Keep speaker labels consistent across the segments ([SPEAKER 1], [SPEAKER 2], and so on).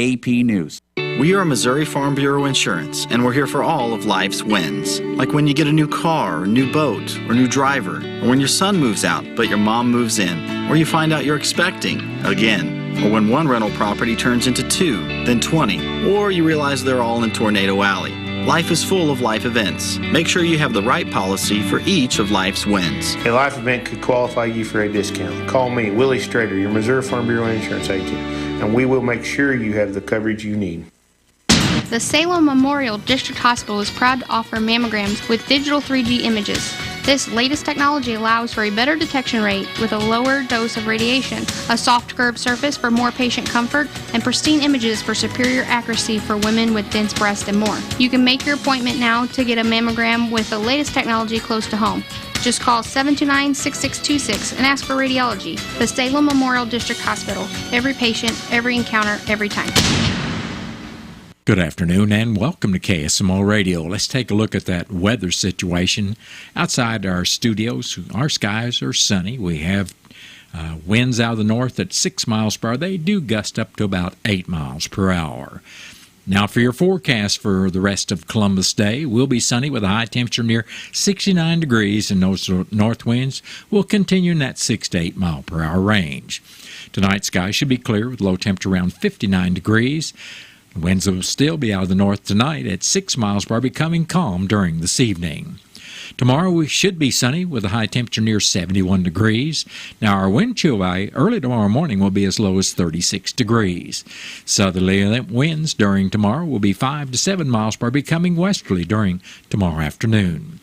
[SPEAKER 1] AP News.
[SPEAKER 2] We are Missouri Farm Bureau Insurance, and we're here for all of life's wins. Like when you get a new car, or new boat, or new driver, or when your son moves out but your mom moves in, or you find out you're expecting again, or when one rental property turns into 2, then 20, or you realize they're all in Tornado Alley. Life is full of life events. Make sure you have the right policy for each of life's wins.
[SPEAKER 3] A life event could qualify you for a discount. Call me, Willie Strader, your Missouri Farm Bureau Insurance agent, and we will make sure you have the coverage you need.
[SPEAKER 4] The Salem Memorial District Hospital is proud to offer mammograms with digital 3D images. This latest technology allows for a better detection rate with a lower dose of radiation, a soft curved surface for more patient comfort, and pristine images for superior accuracy for women with dense breasts and more. You can make your appointment now to get a mammogram with the latest technology close to home. Just call 729-6626 and ask for radiology. The Salem Memorial District Hospital. Every patient, every encounter, every time.
[SPEAKER 5] Good afternoon and welcome to KSMO Radio. Let's take a look at that weather situation outside our studios. Our skies are sunny. We have winds out of the north at 6 miles per hour. They do gust up to about 8 miles per hour. Now for your forecast for the rest of Columbus Day, we'll be sunny with a high temperature near 69 degrees, and those north winds will continue in that 6 to 8 mile per hour range. Tonight, skies should be clear with low temperature around 59 degrees. The winds will still be out of the north tonight at 6 miles per hour, becoming calm during this evening. Tomorrow we should be sunny with a high temperature near 71 degrees. Now our wind chill value early tomorrow morning will be as low as 36 degrees. Southerly winds during tomorrow will be 5 to 7 miles per hour, becoming westerly during tomorrow afternoon.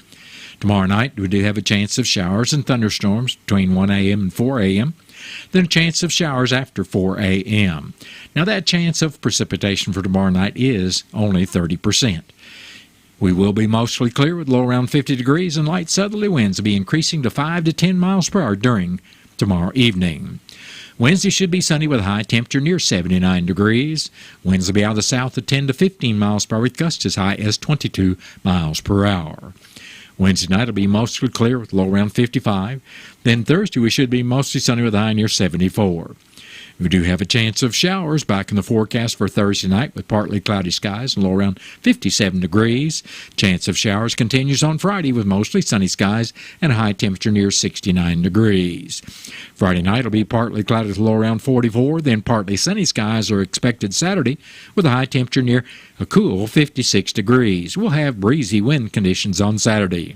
[SPEAKER 5] Tomorrow night we do have a chance of showers and thunderstorms between 1 a.m. and 4 a.m., then a chance of showers after 4 a.m. Now that chance of precipitation for tomorrow night is only 30%. We will be mostly clear with low around 50 degrees, and light southerly winds will be increasing to 5 to 10 miles per hour during tomorrow evening. Wednesday should be sunny with a high temperature near 79 degrees. Winds will be out of the south at 10 to 15 miles per hour with gusts as high as 22 miles per hour. Wednesday night will be mostly clear with low around 55. Then Thursday we should be mostly sunny with a high near 74. We do have a chance of showers back in the forecast for Thursday night with partly cloudy skies and low around 57 degrees. Chance of showers continues on Friday with mostly sunny skies and a high temperature near 69 degrees. Friday night will be partly cloudy with low around 44. Then partly sunny skies are expected Saturday with a high temperature near a cool 56 degrees. We'll have breezy wind conditions on Saturday.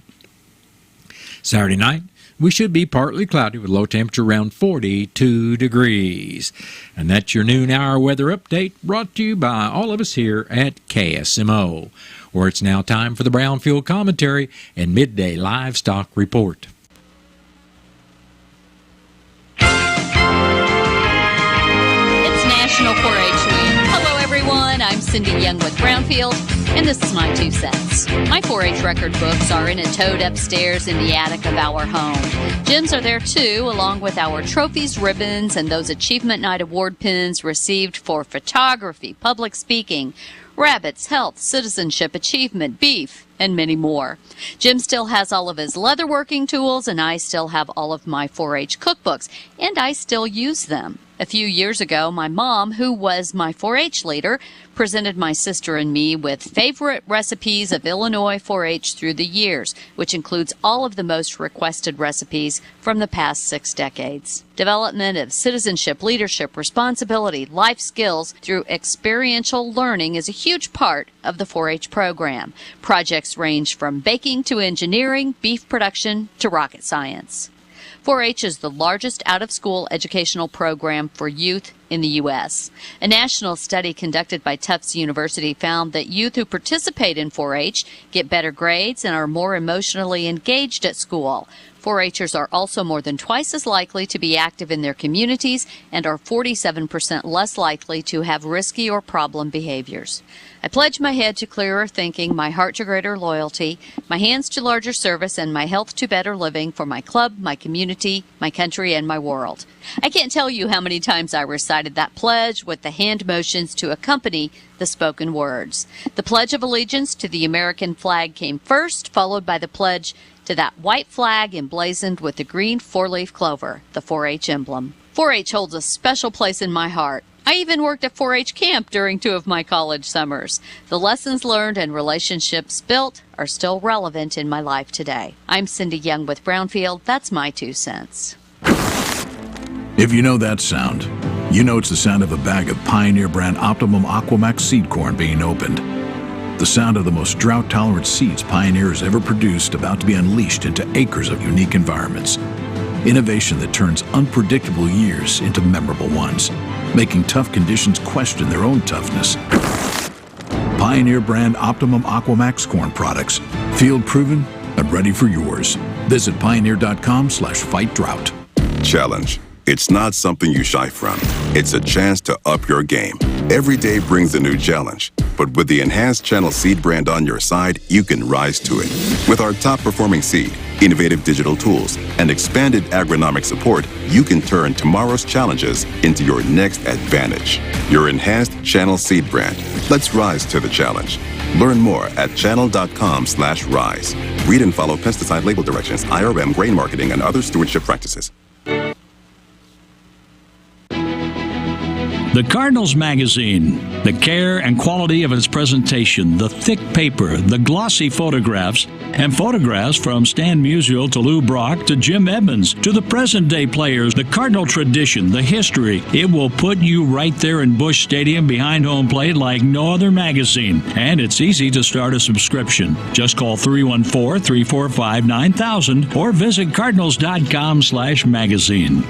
[SPEAKER 5] Saturday night, we should be partly cloudy with low temperature around 42 degrees. And that's your noon hour weather update brought to you by all of us here at KSMO, where it's now time for the Brown Fuel Commentary and Midday Livestock Report.
[SPEAKER 6] It's National 4-H Week. Hello, everyone. I'm Cindy Young with Brownfield, and this is my 2 cents. My 4-H record books are in a tote upstairs in the attic of our home. Gyms are there, too, along with our trophies, ribbons, and those Achievement Night Award pins received for photography, public speaking, rabbits, health, citizenship, achievement, beef, and many more. Jim still has all of his leatherworking tools, and I still have all of my 4-H cookbooks, and I still use them. A few years ago, my mom, who was my 4-H leader, presented my sister and me with favorite recipes of Illinois 4-H through the years, which includes all of the most requested recipes from the past 6 decades. Development of citizenship, leadership, responsibility, life skills through experiential learning is a huge part of the 4-H program. Projects range from baking to engineering, beef production to rocket science. 4-H is the largest out-of-school educational program for youth in the U.S. A national study conducted by Tufts University found that youth who participate in 4-H get better grades and are more emotionally engaged at school. 4-Hers are also more than twice as likely to be active in their communities and are 47% less likely to have risky or problem behaviors. I pledge my head to clearer thinking, my heart to greater loyalty, my hands to larger service, and my health to better living for my club, my community, my country, and my world. I can't tell you how many times I recited that pledge with the hand motions to accompany the spoken words. The Pledge of Allegiance to the American flag came first, followed by the pledge to that white flag emblazoned with the green 4-leaf clover, the 4-H emblem. 4-H holds a special place in my heart. I even worked at 4-H camp during 2 of my college summers. The lessons learned and relationships built are still relevant in my life today. I'm Cindy Young with Brownfield. That's my 2 cents.
[SPEAKER 1] If you know that sound, you know it's the sound of a bag of Pioneer brand Optimum Aquamax seed corn being opened. The sound of the most drought-tolerant seeds Pioneer has ever produced, about to be unleashed into acres of unique environments. Innovation that turns unpredictable years into memorable ones, making tough conditions question their own toughness. Pioneer brand Optimum Aquamax corn products, field proven and ready for yours. Visit pioneer.com/fight-drought.
[SPEAKER 7] Challenge. It's not something you shy from. It's a chance to up your game. Every day brings a new challenge, but with the enhanced Channel Seed brand on your side, you can rise to it. With our top-performing seed, innovative digital tools, and expanded agronomic support, you can turn tomorrow's challenges into your next advantage. Your enhanced Channel Seed brand. Let's rise to the challenge. Learn more at channel.com/rise. Read and follow pesticide label directions, IRM, grain marketing, and other stewardship practices.
[SPEAKER 8] The Cardinals magazine, the care and quality of its presentation, the thick paper, the glossy photographs, and photographs from Stan Musial to Lou Brock to Jim Edmonds to the present-day players, the Cardinal tradition, the history. It will put you right there in Busch Stadium behind home plate like no other magazine. And it's easy to start a subscription. Just call 314-345-9000 or visit cardinals.com/magazine.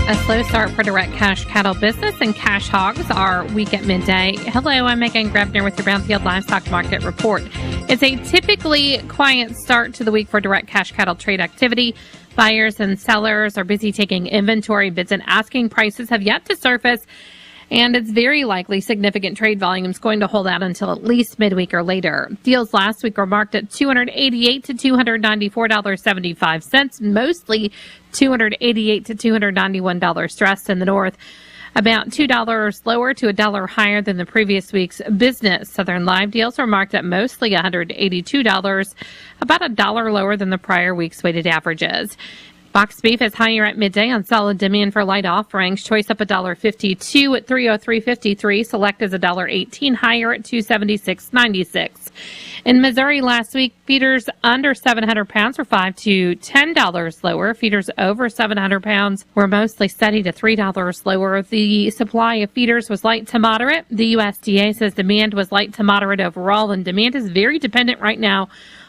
[SPEAKER 9] A slow start for direct cash cattle business and cash hogs are weak at midday. Hello, I'm Megan Grebner with your Brownfield Livestock Market Report. It's a typically quiet start to the week for direct cash cattle trade activity. Buyers and sellers are busy taking inventory. Bids and asking prices have yet to surface, and it's very likely significant trade volume is going to hold out until at least midweek or later. Deals last week were marked at $288 to $294.75, mostly $288 to $291 stressed in the north. About $2 lower to $1 higher than the previous week's business. Southern live deals were marked at mostly $182, about $1 lower than the prior week's weighted averages. Boxed beef is higher at midday on solid demand for light offerings. Choice up $1.52 at $303.53. Select is $1.18 higher at $276.96. In Missouri last week, feeders under 700 pounds were $5 to $10 lower. Feeders over 700 pounds were mostly steady to $3 lower. The supply of feeders was light to moderate. The USDA says demand was light to moderate overall, and demand is very dependent right now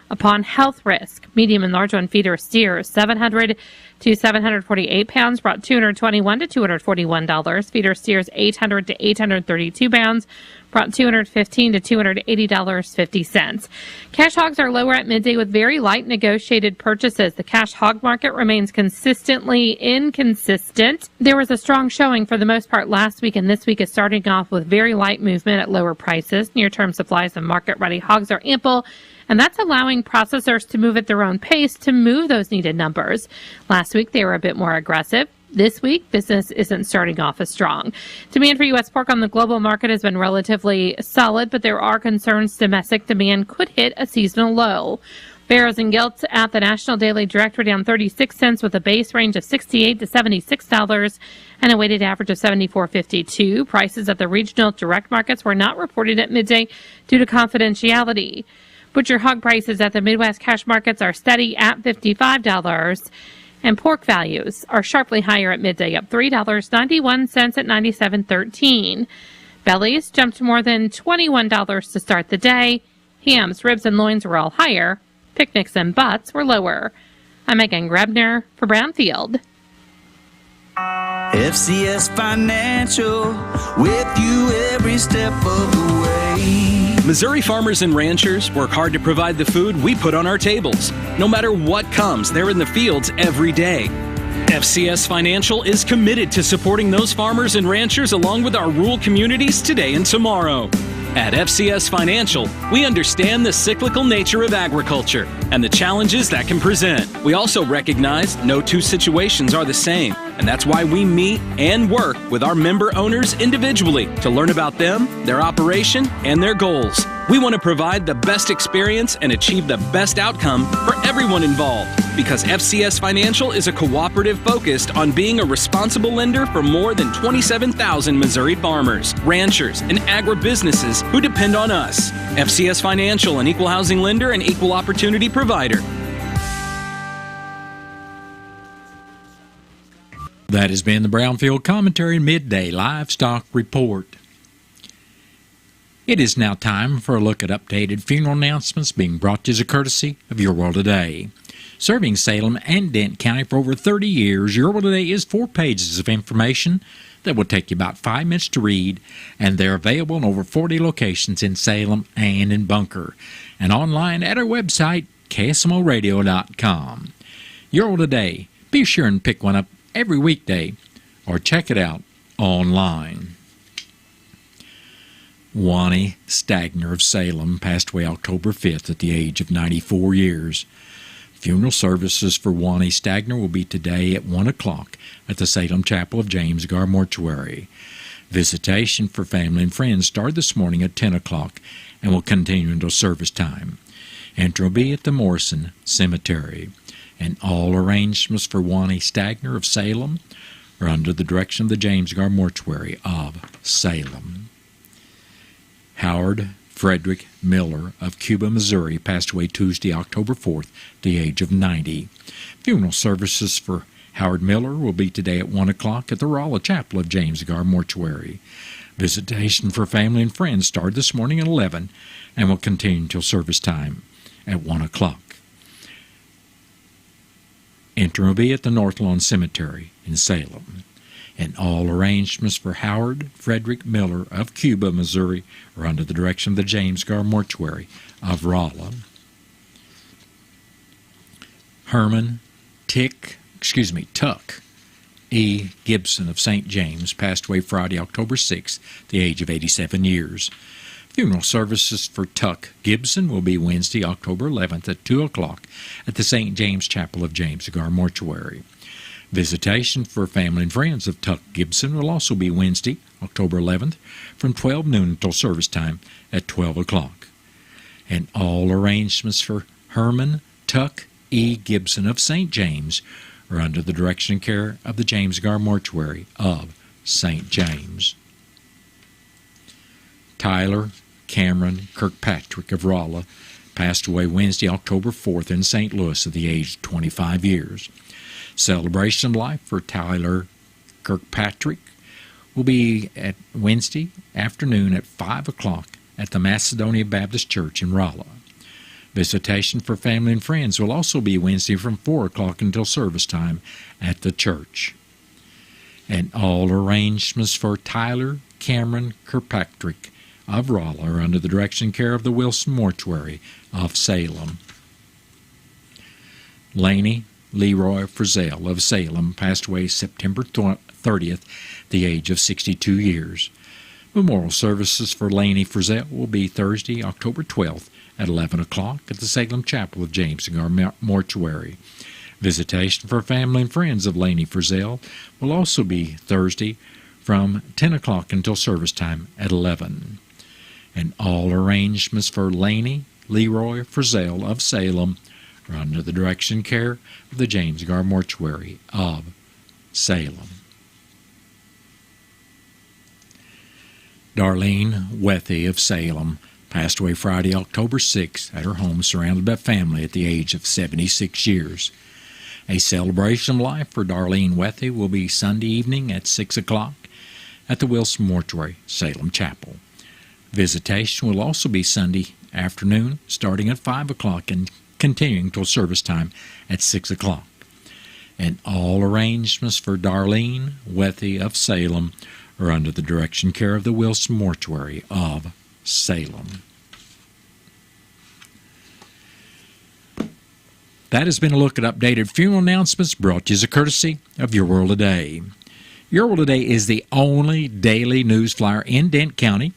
[SPEAKER 9] upon health risk. Medium and large one feeder steers 700 to 748 pounds brought $221 to $241. Feeder steers 800 to 832 pounds brought $215 to $280.50. Cash hogs are lower at midday with very light negotiated purchases. The cash hog market remains consistently inconsistent. There was a strong showing for the most part last week, and this week is starting off with very light movement at lower prices. Near-term supplies of market-ready hogs are ample, and that's allowing processors to move at their own pace to move those needed numbers. Last week, they were a bit more aggressive. This week, business isn't starting off as strong. Demand for U.S. pork on the global market has been relatively solid, but there are concerns domestic demand could hit a seasonal low. Barrows and Gilts at the National Daily Direct were down 36 cents with a base range of $68 to $76 and a weighted average of $74.52. Prices at the regional direct markets were not reported at midday due to confidentiality. Butcher hog prices at the Midwest cash markets are steady at $55, and pork values are sharply higher at midday, up $3.91 at $97.13. Bellies jumped more than $21 to start the day. Hams, ribs, and loins were all higher. Picnics and butts were lower. I'm Megan Grebner for Brownfield.
[SPEAKER 10] FCS Financial, with you every step of the way.
[SPEAKER 11] Missouri farmers and ranchers work hard to provide the food we put on our tables. No matter what comes, they're in the fields every day. FCS Financial is committed to supporting those farmers and ranchers along with our rural communities today and tomorrow. At FCS Financial, we understand the cyclical nature of agriculture and the challenges that can present. We also recognize no two situations are the same, and that's why we meet and work with our member owners individually to learn about them, their operation, and their goals. We want to provide the best experience and achieve the best outcome for everyone involved, because FCS Financial is a cooperative focused on being a responsible lender for more than 27,000 Missouri farmers, ranchers, and agribusinesses who depend on us. FCS Financial, an equal housing lender and equal opportunity provider.
[SPEAKER 5] That has been the Brownfield Commentary Midday Livestock Report. It is now time for a look at updated funeral announcements being brought to you as a courtesy of Your World Today. Serving Salem and Dent County for over 30 years, Your World Today is 4 pages of information that will take you about 5 minutes to read, and they're available in over 40 locations in Salem and in Bunker, and online at our website, KSMOradio.com. Your World Today, be sure and pick one up every weekday, or check it out online. Wani Stagner of Salem passed away October 5th at the age of 94 years. Funeral services for Wani Stagner will be today at 1 o'clock at the Salem Chapel of James Gar Mortuary. Visitation for family and friends started this morning at 10 o'clock and will continue until service time. Entry will be at the Morrison Cemetery. And all arrangements for Wani Stagner of Salem are under the direction of the James Gar Mortuary of Salem. Howard Frederick Miller of Cuba, Missouri, passed away Tuesday, October 4th, at the age of 90. Funeral services for Howard Miller will be today at 1 o'clock at the Rolla Chapel of James Gar Mortuary. Visitation for family and friends started this morning at 11 and will continue until service time at 1 o'clock. Entry will be at the North Lawn Cemetery in Salem. And all arrangements for Howard Frederick Miller of Cuba, Missouri, are under the direction of the James Gar Mortuary of Rolla. Herman Tuck E. Gibson of St. James passed away Friday, October 6th, at the age of 87 years. Funeral services for Tuck Gibson will be Wednesday, October 11th at 2 o'clock at the St. James Chapel of James Gar Mortuary. Visitation for family and friends of Tuck Gibson will also be Wednesday, October 11th, from 12 noon until service time at 12 o'clock. And all arrangements for Herman Tuck E. Gibson of St. James are under the direction and care of the James Gar Mortuary of St. James. Tyler Cameron Kirkpatrick of Rolla passed away Wednesday, October 4th in St. Louis at the age of 25 years. Celebration of life for Tyler Kirkpatrick will be at Wednesday afternoon at 5 o'clock at the Macedonia Baptist Church in Rolla. Visitation for family and friends will also be Wednesday from 4 o'clock until service time at the church. And all arrangements for Tyler Cameron Kirkpatrick of Rolla are under the direction and care of the Wilson Mortuary of Salem. Laney Leroy Frizzell of Salem passed away September 30th at the age of 62 years. Memorial services for Laney Frizzell will be Thursday, October 12th at 11 o'clock at the Salem Chapel of James Gar Mortuary. Visitation for family and friends of Laney Frizzell will also be Thursday from 10 o'clock until service time at 11. And all arrangements for Laney Leroy Frizzell of Salem are under the direction and care of the James Gar Mortuary of Salem. Darlene Wethy of Salem passed away Friday, October 6th at her home surrounded by family at the age of 76 years. A celebration of life for Darlene Wethy will be Sunday evening at 6 o'clock at the Wilson Mortuary, Salem Chapel. Visitation will also be Sunday afternoon starting at 5 o'clock and continuing till service time at 6 o'clock. And all arrangements for Darlene Wethy of Salem are under the direction and care of the Wilson Mortuary of Salem. That has been a look at updated funeral announcements brought to you as a courtesy of Your World Today. Your World Today is the only daily news flyer in Dent County.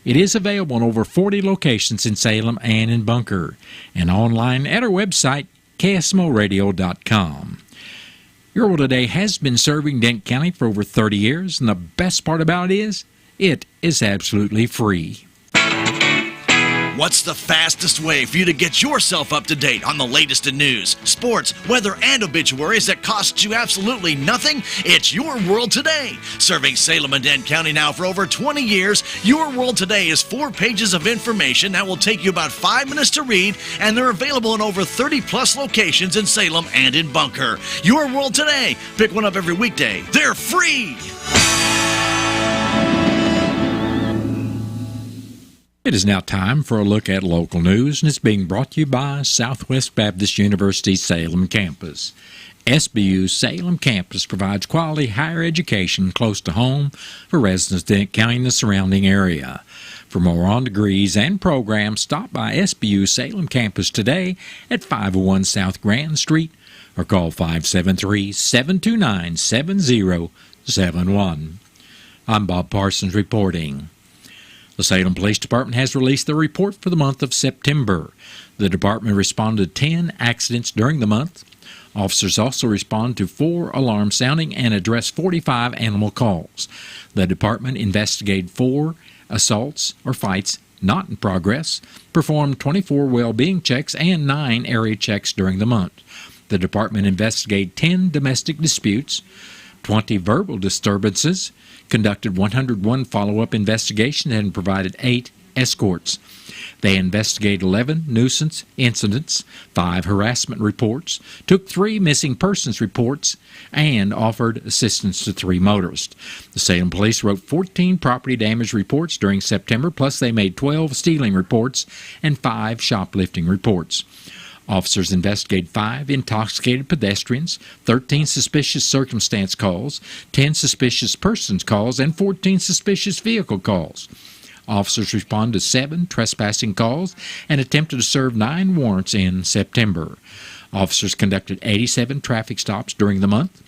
[SPEAKER 5] It is available in over 40 locations in Salem and in Bunker, and online at our website, KSMOradio.com. Your World Today has been serving Dent County for over 30 years, and the best part about it is absolutely free.
[SPEAKER 12] What's the fastest way for you to get yourself up to date on the latest in news, sports, weather, and obituaries that cost you absolutely nothing? It's Your World Today. Serving Salem and Dent County now for over 20 years, Your World Today is 4 pages of information that will take you about 5 minutes to read, and they're available in over 30-plus locations in Salem and in Bunker. Your World Today. Pick one up every weekday. They're free.
[SPEAKER 5] It is now time for a look at local news, and it's being brought to you by Southwest Baptist University Salem campus. SBU Salem campus provides quality higher education close to home for residents of Dent County and the surrounding area. For more on degrees and programs, stop by SBU Salem campus today at 501 South Grand Street or call 573-729-7071. I'm Bob Parsons reporting. The Salem Police Department has released the report for the month of September. The department responded to 10 accidents during the month. Officers also respond to 4 alarms sounding and address 45 animal calls. The department investigated 4 assaults or fights not in progress, performed 24 well-being checks and 9 area checks during the month. The department investigated 10 domestic disputes, 20 verbal disturbances, conducted 101 follow-up investigations, and provided 8 escorts. They investigated 11 nuisance incidents, 5 harassment reports, took 3 missing persons reports, and offered assistance to 3 motorists. The Salem Police wrote 14 property damage reports during September, plus they made 12 stealing reports and 5 shoplifting reports. Officers investigated 5 intoxicated pedestrians, 13 suspicious circumstance calls, 10 suspicious persons calls, and 14 suspicious vehicle calls. Officers responded to 7 trespassing calls and attempted to serve 9 warrants in September. Officers conducted 87 traffic stops during the month.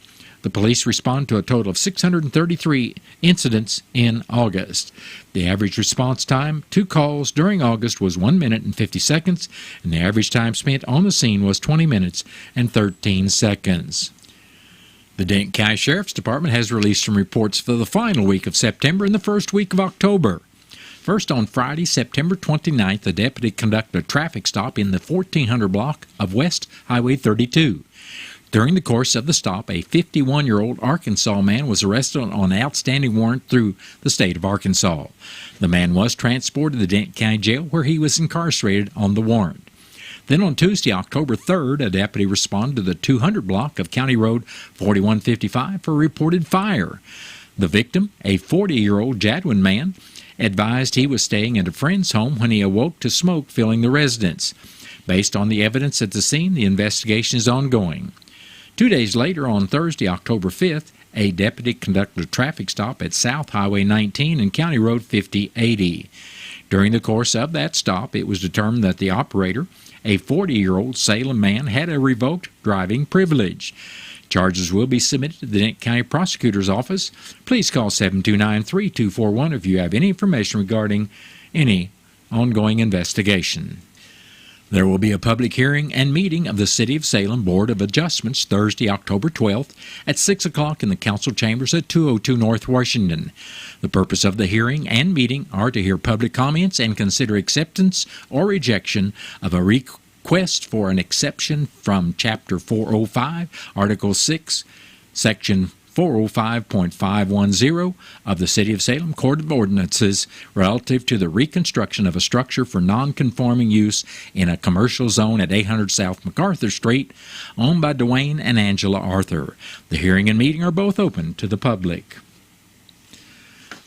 [SPEAKER 5] The police responded to a total of 633 incidents in August. The average response time to calls during August was 1 minute and 50 seconds, and the average time spent on the scene was 20 minutes and 13 seconds. The Dent County Sheriff's Department has released some reports for the final week of September and the first week of October. First, on Friday, September 29th, the deputy conducted a traffic stop in the 1400 block of West Highway 32. During the course of the stop, a 51-year-old Arkansas man was arrested on an outstanding warrant through the state of Arkansas. The man was transported to the Dent County Jail, where he was incarcerated on the warrant. Then on Tuesday, October 3rd, a deputy responded to the 200 block of County Road 4155 for a reported fire. The victim, a 40-year-old Jadwin man, advised he was staying at a friend's home when he awoke to smoke filling the residence. Based on the evidence at the scene, the investigation is ongoing. 2 days later, on Thursday, October 5th, a deputy conducted a traffic stop at South Highway 19 and County Road 5080. During the course of that stop, it was determined that the operator, a 40-year-old Salem man, had a revoked driving privilege. Charges will be submitted to the Dent County Prosecutor's Office. Please call 729-3241 if you have any information regarding any ongoing investigation. There will be a public hearing and meeting of the City of Salem Board of Adjustments Thursday, October 12th at 6 o'clock in the council chambers at 202 North Washington. The purpose of the hearing and meeting are to hear public comments and consider acceptance or rejection of a request for an exception from Chapter 405, Article 6, Section 405.510 of the City of Salem Code of Ordinances relative to the reconstruction of a structure for non-conforming use in a commercial zone at 800 South MacArthur Street, owned by Dwayne and Angela Arthur. The hearing and meeting are both open to the public.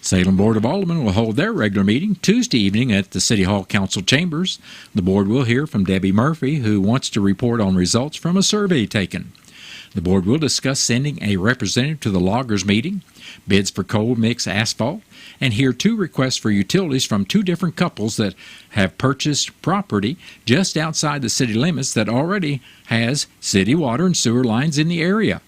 [SPEAKER 5] Salem Board of Aldermen will hold their regular meeting Tuesday evening at the City Hall Council Chambers. The board will hear from Debbie Murphy, who wants to report on results from a survey taken. The board will discuss sending a representative to the loggers meeting, bids for cold mix asphalt, and hear 2 requests for utilities from 2 different couples that have purchased property just outside the city limits that already has city water and sewer lines in the area.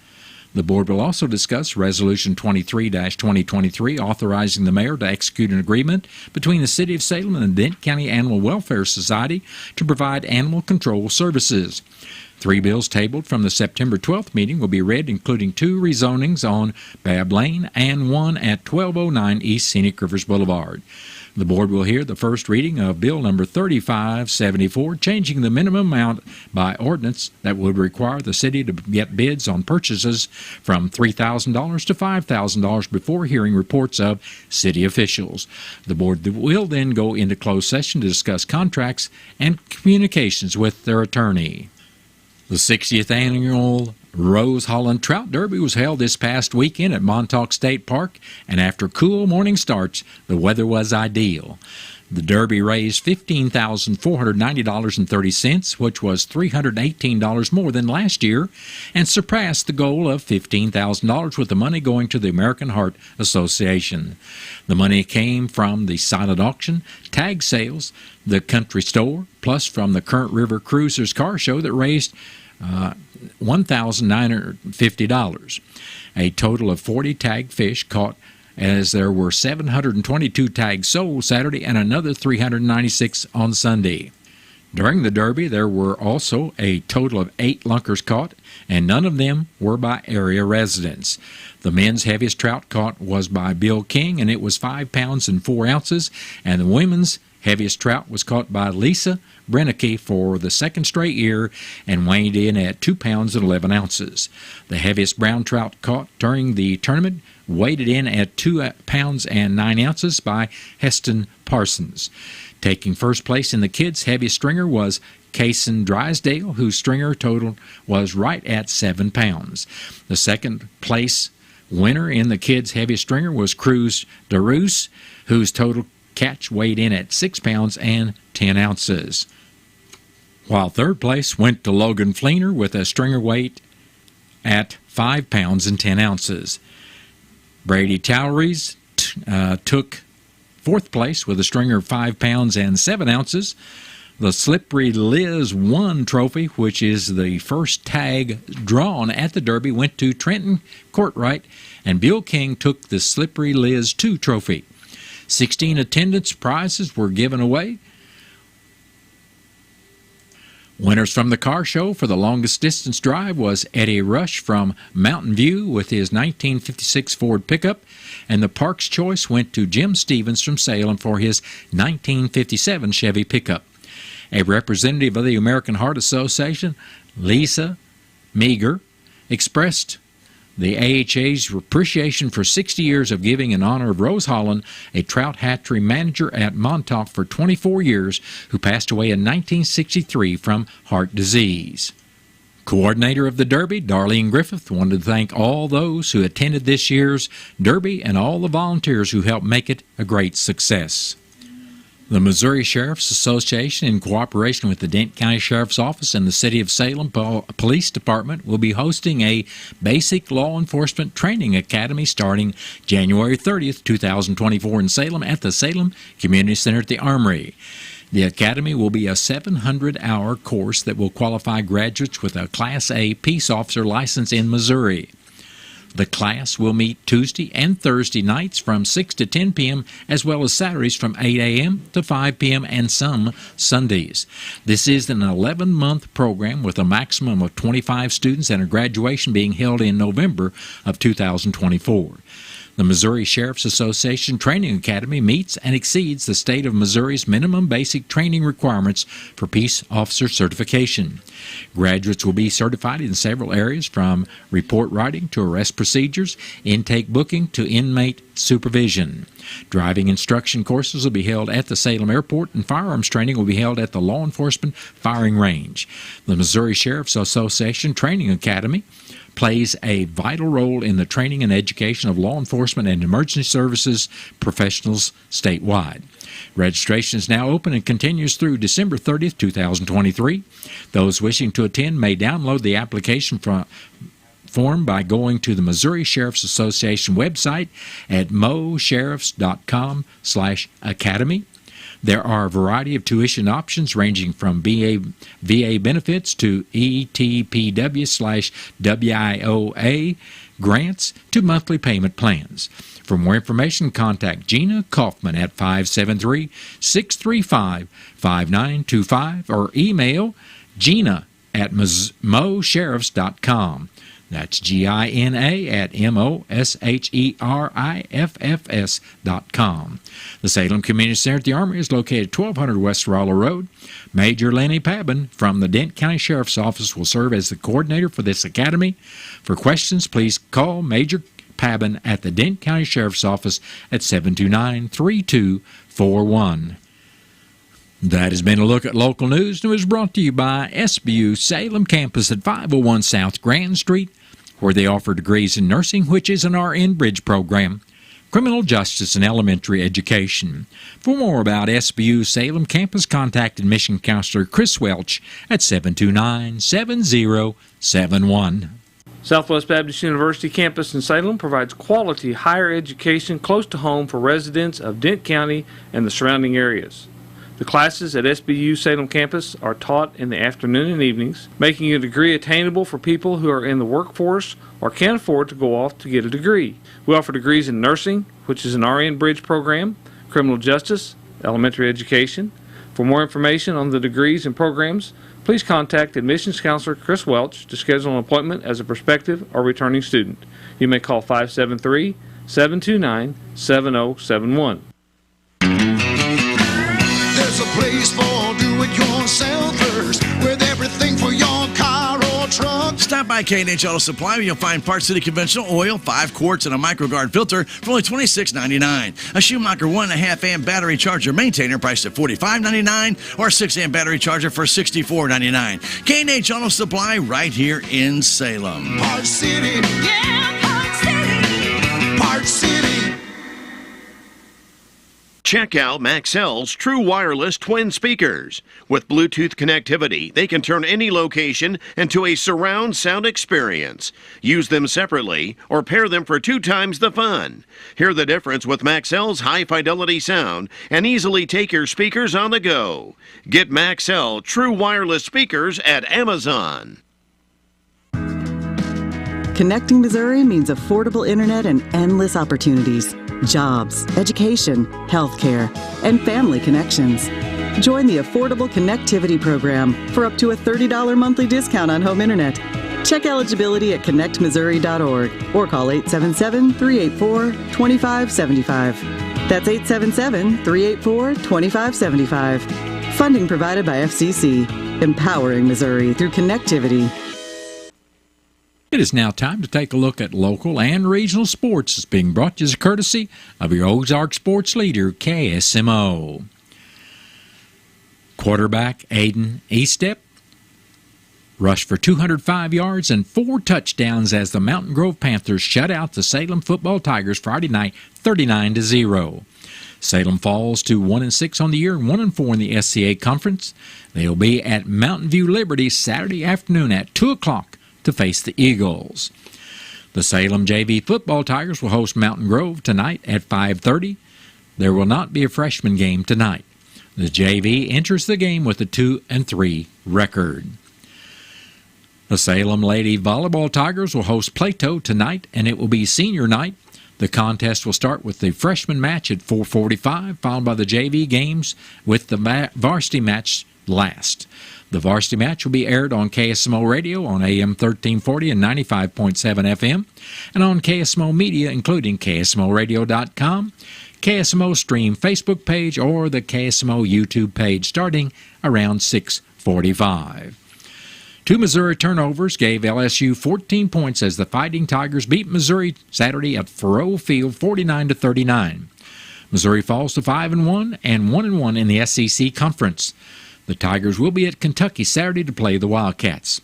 [SPEAKER 5] The board will also discuss Resolution 23-2023 authorizing the mayor to execute an agreement between the City of Salem and the Dent County Animal Welfare Society to provide animal control services. 3 bills tabled from the September 12th meeting will be read, including 2 rezonings on Babb Lane and 1 at 1209 East Scenic Rivers Boulevard. The board will hear the first reading of Bill number 3574, changing the minimum amount by ordinance that would require the city to get bids on purchases from $3,000 to $5,000 before hearing reports of city officials. The board will then go into closed session to discuss contracts and communications with their attorney. The 60th annual Rose Holland Trout Derby was held this past weekend at Montauk State Park, and after cool morning starts, the weather was ideal. The Derby raised $15,490.30, which was $318 more than last year, and surpassed the goal of $15,000, with the money going to the American Heart Association. The money came from the silent auction, tag sales, the country store, plus from the Current River Cruisers Car Show that raised $1,950. A total of 40 tagged fish caught, as there were 722 tags sold Saturday and another 396 on Sunday. During the Derby, there were also a total of 8 lunkers caught, and none of them were by area residents. The men's heaviest trout caught was by Bill King, and it was 5 pounds and 4 ounces, and the women's heaviest trout was caught by Lisa Brennicke for the second straight year and weighed in at 2 pounds and 11 ounces. The heaviest brown trout caught during the tournament weighed in at 2 pounds and 9 ounces by Heston Parsons. Taking first place in the kids' heaviest stringer was Kaysen Drysdale, whose stringer total was right at 7 pounds. The second place winner in the kids' heaviest stringer was Cruz DeRoos, whose total catch weighed in at 6 pounds and 10 ounces. While third place went to Logan Fleener with a stringer weight at 5 pounds and 10 ounces. Brady Toweries took fourth place with a stringer of 5 pounds and 7 ounces. The Slippery Liz 1 trophy, which is the first tag drawn at the Derby, went to Trenton Courtwright, and Bill King took the Slippery Liz 2 trophy. 16 attendance prizes were given away. Winners from the car show for the longest distance drive was Eddie Rush from Mountain View with his 1956 Ford pickup, and the Park's choice went to Jim Stevens from Salem for his 1957 Chevy pickup. A representative of the American Heart Association, Lisa Meager, expressed the AHA's appreciation for 60 years of giving in honor of Rose Holland, a trout hatchery manager at Montauk for 24 years, who passed away in 1963 from heart disease. Coordinator of the Derby, Darlene Griffith, wanted to thank all those who attended this year's Derby and all the volunteers who helped make it a great success. The Missouri Sheriff's Association, in cooperation with the Dent County Sheriff's Office and the City of Salem Police Department, will be hosting a basic law enforcement training academy starting January 30th, 2024 in Salem at the Salem Community Center at the Armory. The academy will be a 700-hour course that will qualify graduates with a Class A peace officer license in Missouri. The class will meet Tuesday and Thursday nights from 6 to 10 p.m., as well as Saturdays from 8 a.m. to 5 p.m. and some Sundays. This is an 11-month program with a maximum of 25 students and a graduation being held in November of 2024. The Missouri Sheriff's Association Training Academy meets and exceeds the state of Missouri's minimum basic training requirements for peace officer certification. Graduates will be certified in several areas, from report writing to arrest procedures, intake booking to inmate supervision. Driving instruction courses will be held at the Salem Airport, and firearms training will be held at the Law Enforcement Firing Range. The Missouri Sheriff's Association Training Academy plays a vital role in the training and education of law enforcement and emergency services professionals statewide. Registration is now open and continues through December 30th, 2023. Those wishing to attend may download the application form by going to the Missouri Sheriff's Association website at mosheriffs.com/academy. There are a variety of tuition options ranging from VA benefits to ETPW/WIOA grants to monthly payment plans. For more information, contact Gina Kaufman at 573-635-5925 or email Gina at mosheriffs.com. That's GINA at MOSHERIFFS.com. The Salem Community Center at the Armory is located at 1200 West Rolla Road. Major Lenny Pabin from the Dent County Sheriff's Office will serve as the coordinator for this academy. For questions, please call Major Pabin at the Dent County Sheriff's Office at 729-3241. That has been a look at local news and was brought to you by SBU Salem Campus at 501 South Grand Street, where they offer degrees in nursing, which is an RN Bridge program, criminal justice, and elementary education. For more about SBU Salem Campus, contact admission counselor Chris Welch at 729-7071.
[SPEAKER 13] Southwest Baptist University campus in Salem provides quality higher education close to home for residents of Dent County and the surrounding areas. The classes at SBU Salem campus are taught in the afternoon and evenings, making a degree attainable for people who are in the workforce or can't afford to go off to get a degree. We offer degrees in nursing, which is an RN Bridge program, criminal justice, elementary education. For more information on the degrees and programs, please contact admissions counselor Chris Welch to schedule an appointment as a prospective or returning student. You may call 573-729-7071.
[SPEAKER 14] There's a place for do-it-yourselfers with everything for your car or truck.
[SPEAKER 12] Stop by K&H Auto Supply where you'll find Park City conventional oil, 5 quarts, and a microguard filter for only $26.99. A Schumacher 1.5 amp battery charger maintainer priced at $45.99 or a 6 amp battery charger for $64.99. K&H Auto Supply right here in Salem.
[SPEAKER 14] Park City, yeah, Park City, Park City.
[SPEAKER 15] Check out Maxell's True Wireless Twin Speakers. With Bluetooth connectivity, they can turn any location into a surround sound experience. Use them separately or pair them for 2 times the fun. Hear the difference with Maxell's high-fidelity sound and easily take your speakers on the go. Get Maxell True Wireless Speakers at Amazon.
[SPEAKER 16] Connecting Missouri means affordable internet and endless opportunities. Jobs, education, healthcare, and family connections. Join the Affordable Connectivity Program for up to a $30 monthly discount on home internet. Check eligibility at connectmissouri.org or call 877-384-2575. That's 877-384-2575. Funding provided by FCC, empowering Missouri through connectivity.
[SPEAKER 5] It is now time to take a look at local and regional sports. It's being brought to you as a courtesy of your Ozark sports leader, KSMO. Quarterback Aiden Estep rushed for 205 yards and 4 touchdowns as the Mountain Grove Panthers shut out the Salem Football Tigers Friday night 39-0. Salem falls to 1-6 on the year and 1-4 in the SCA Conference. They'll be at Mountain View Liberty Saturday afternoon at 2 o'clock. To face the Eagles. The Salem JV Football Tigers will host Mountain Grove tonight at 5:30. There will not be a freshman game tonight. The JV enters the game with a 2-3 record. The Salem Lady Volleyball Tigers will host Plato tonight, and it will be senior night. The contest will start with the freshman match at 4:45, followed by the JV games with the varsity match last. The varsity match will be aired on KSMO Radio on AM 1340 and 95.7 FM, and on KSMO Media, including KSMORadio.com, KSMO Stream Facebook page, or the KSMO YouTube page, starting around 6:45. 2 Missouri turnovers gave LSU 14 points as the Fighting Tigers beat Missouri Saturday at Faroe Field 49-39. Missouri falls to 5-1 and 1-1 in the SEC Conference. The Tigers will be at Kentucky Saturday to play the Wildcats.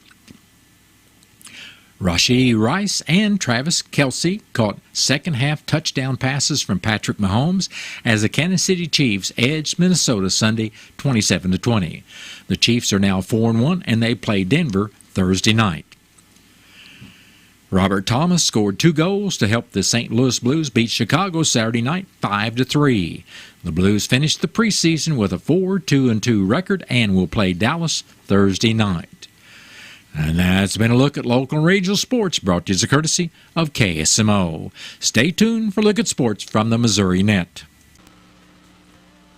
[SPEAKER 5] Rashee Rice and Travis Kelce caught second-half touchdown passes from Patrick Mahomes as the Kansas City Chiefs edged Minnesota Sunday 27-20. The Chiefs are now 4-1, and they play Denver Thursday night. Robert Thomas scored 2 goals to help the St. Louis Blues beat Chicago Saturday night 5-3. The Blues finished the preseason with a 4-2-2 record and will play Dallas Thursday night. And that's been a look at local and regional sports brought to you as a courtesy of KSMO. Stay tuned for a look at sports from the Missouri Net.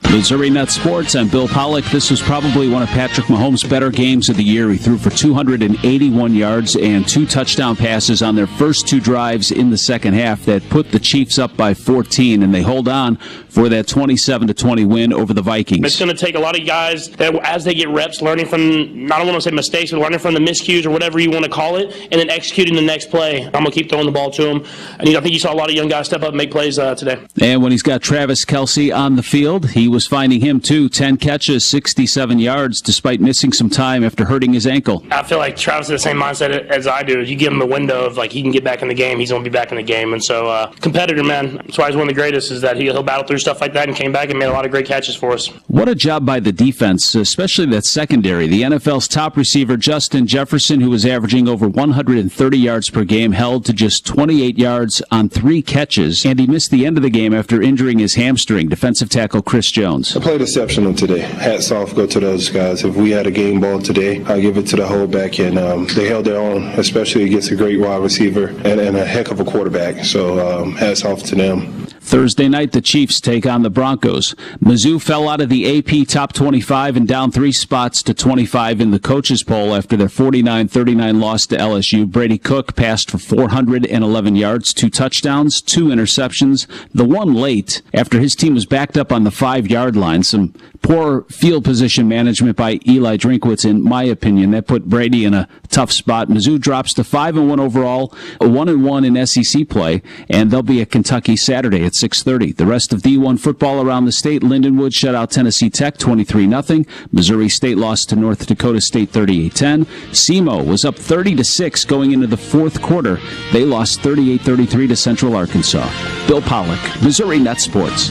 [SPEAKER 8] The
[SPEAKER 17] Missouri Net Sports, I'm Bill Pollock. This was probably one of Patrick Mahomes' better games of the year. He threw for 281 yards and 2 touchdown passes on their first 2 drives in the second half that put the Chiefs up by 14, and they hold on for that 27-20 win over the Vikings.
[SPEAKER 18] It's going to take a lot of guys that, as they get reps, learning from, I don't want to say mistakes, but learning from the miscues or whatever you want to call it, and then executing the next play. I'm going to keep throwing the ball to him. And I think you saw a lot of young guys step up and make plays today.
[SPEAKER 17] And when he's got Travis Kelce on the field, he was finding him too. 10 catches, 67 yards, despite missing some time after hurting his ankle.
[SPEAKER 18] I feel like Travis has the same mindset as I do. You give him a window of like he can get back in the game, he's going to be back in the game. And so competitor, man. That's why he's one of the greatest, is that he'll battle through stuff like that and came back and made a lot of great catches for us.
[SPEAKER 17] What a job by the defense, especially that secondary. The NFL's top receiver, Justin Jefferson, who was averaging over 130 yards per game, held to just 28 yards on 3 catches, and he missed the end of the game after injuring his hamstring. Defensive tackle Chris Jones.
[SPEAKER 19] I played exceptional today. Hats off go to those guys. If we had a game ball today, I'll give it to the whole back end. They held their own, especially against a great wide receiver and a heck of a quarterback. So hats off to them.
[SPEAKER 17] Thursday night, the Chiefs take on the Broncos. Mizzou fell out of the AP Top 25 and down 3 spots to 25 in the coaches' poll after their 49-39 loss to LSU. Brady Cook passed for 411 yards, 2 touchdowns, 2 interceptions, the one late after his team was backed up on the 5-yard line. Some poor field position management by Eli Drinkwitz, in my opinion. That put Brady in a tough spot. Mizzou drops to 5-1 overall, 1-1 in SEC play, and they'll be at Kentucky Saturday at 6:30. The rest of D1 football around the state: Lindenwood shut out Tennessee Tech 23-0. Missouri State lost to North Dakota State 38-10. SEMO was up 30-6 going into the fourth quarter. They lost 38-33 to Central Arkansas. Bill Pollock, Missouri Net Sports.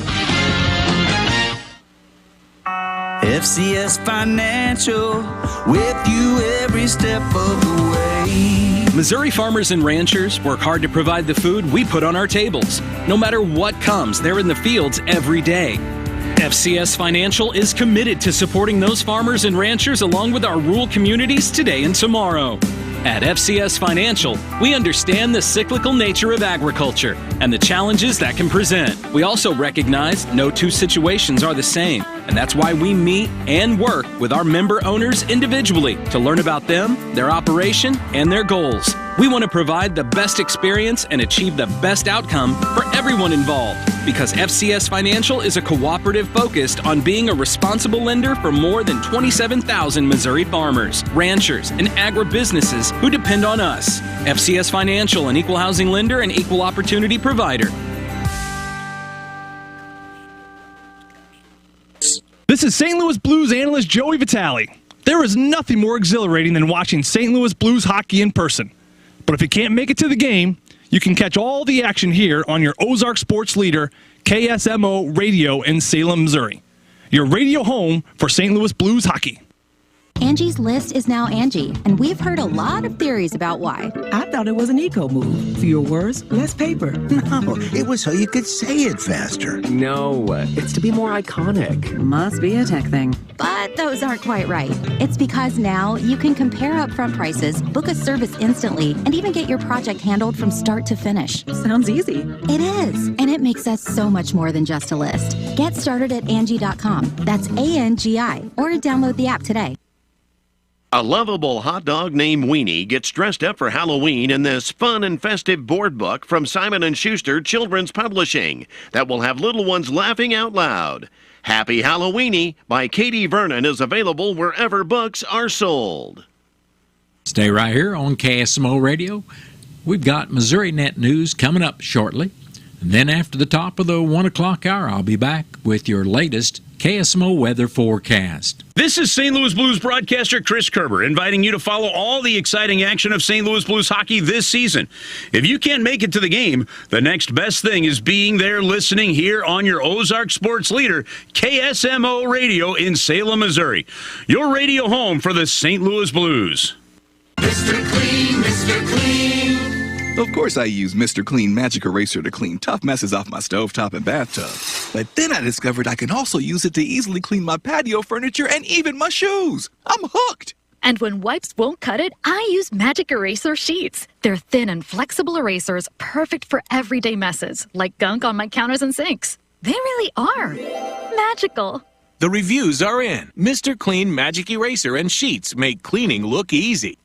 [SPEAKER 10] FCS Financial, with you every step of the way.
[SPEAKER 11] Missouri farmers and ranchers work hard to provide the food we put on our tables. No matter what comes, they're in the fields every day. FCS Financial is committed to supporting those farmers and ranchers along with our rural communities today and tomorrow. At FCS Financial, we understand the cyclical nature of agriculture and the challenges that can present. We also recognize no 2 situations are the same, and that's why we meet and work with our member owners individually to learn about them, their operation, and their goals. We want to provide the best experience and achieve the best outcome for everyone involved, because FCS Financial is a cooperative focused on being a responsible lender for more than 27,000 Missouri farmers, ranchers, and agribusinesses who depend on us. FCS Financial, an equal housing lender and equal opportunity provider.
[SPEAKER 20] This is St. Louis Blues analyst Joey Vitale. There is nothing more exhilarating than watching St. Louis Blues hockey in person. But if you can't make it to the game, you can catch all the action here on your Ozark sports leader, KSMO Radio in Salem, Missouri. Your radio home for St. Louis Blues hockey.
[SPEAKER 21] Angie's List is now Angie, and we've heard a lot of theories about why.
[SPEAKER 22] I thought it was an eco move. Fewer words, less paper.
[SPEAKER 23] No, it was so you could say it faster.
[SPEAKER 24] No, it's to be more iconic.
[SPEAKER 21] Must be a tech thing. But those aren't quite right. It's because now you can compare upfront prices, book a service instantly, and even get your project handled from start to finish.
[SPEAKER 22] Sounds easy.
[SPEAKER 21] It is, and it makes us so much more than just a list. Get started at Angie.com. That's ANGI, or download the app today.
[SPEAKER 15] A lovable hot dog named Weenie gets dressed up for Halloween in this fun and festive board book from Simon & Schuster Children's Publishing that will have little ones laughing out loud. Happy Halloweeny by Katie Vernon is available wherever books are sold.
[SPEAKER 5] Stay right here on KSMO Radio. We've got Missouri Net News coming up shortly. And then after the top of the 1 o'clock hour, I'll be back with your latest KSMO weather forecast.
[SPEAKER 25] This is St. Louis Blues broadcaster Chris Kerber, inviting you to follow all the exciting action of St. Louis Blues hockey this season. If you can't make it to the game, the next best thing is being there listening here on your Ozark sports leader, KSMO Radio in Salem, Missouri. Your radio home for the St. Louis Blues.
[SPEAKER 14] Mr. Clean, Mr. Clean.
[SPEAKER 26] Of course I use Mr. Clean Magic Eraser to clean tough messes off my stovetop and bathtub. But then I discovered I can also use it to easily clean my patio furniture and even my shoes. I'm hooked.
[SPEAKER 27] And when wipes won't cut it, I use Magic Eraser Sheets. They're thin and flexible erasers, perfect for everyday messes, like gunk on my counters and sinks. They really are magical.
[SPEAKER 1] The reviews are in. Mr. Clean Magic Eraser and Sheets make cleaning look easy.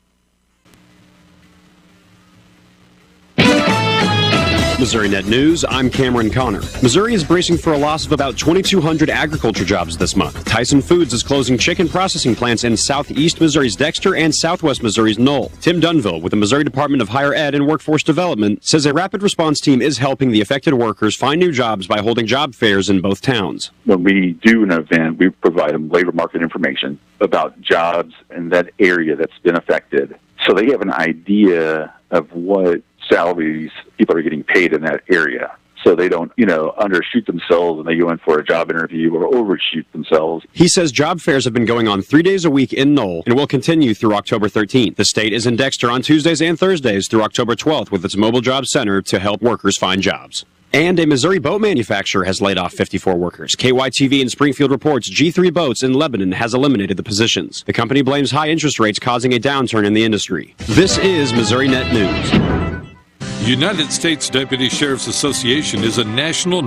[SPEAKER 2] Missouri Net News, I'm Cameron Connor. Missouri is bracing for a loss of about 2,200 agriculture jobs this month. Tyson Foods is closing chicken processing plants in southeast Missouri's Dexter and southwest Missouri's Knoll. Tim Dunville with the Missouri Department of Higher Ed and Workforce Development says a rapid response team is helping the affected workers find new jobs by holding job fairs in both towns.
[SPEAKER 3] When we do an event, we provide them labor market information about jobs in that area that's been affected, so they have an idea of what salaries people are getting paid in that area, so they don't, undershoot themselves when they go in for a job interview or overshoot themselves.
[SPEAKER 2] He says job fairs have been going on 3 days a week in Knoll and will continue through October 13th. The state is in Dexter on Tuesdays and Thursdays through October 12th with its mobile job center to help workers find jobs. And a Missouri boat manufacturer has laid off 54 workers. KYTV in Springfield reports G3 Boats in Lebanon has eliminated the positions. The company blames high interest rates causing a downturn in the industry. This is Missouri Net News.
[SPEAKER 4] United States Deputy Sheriff's Association is a national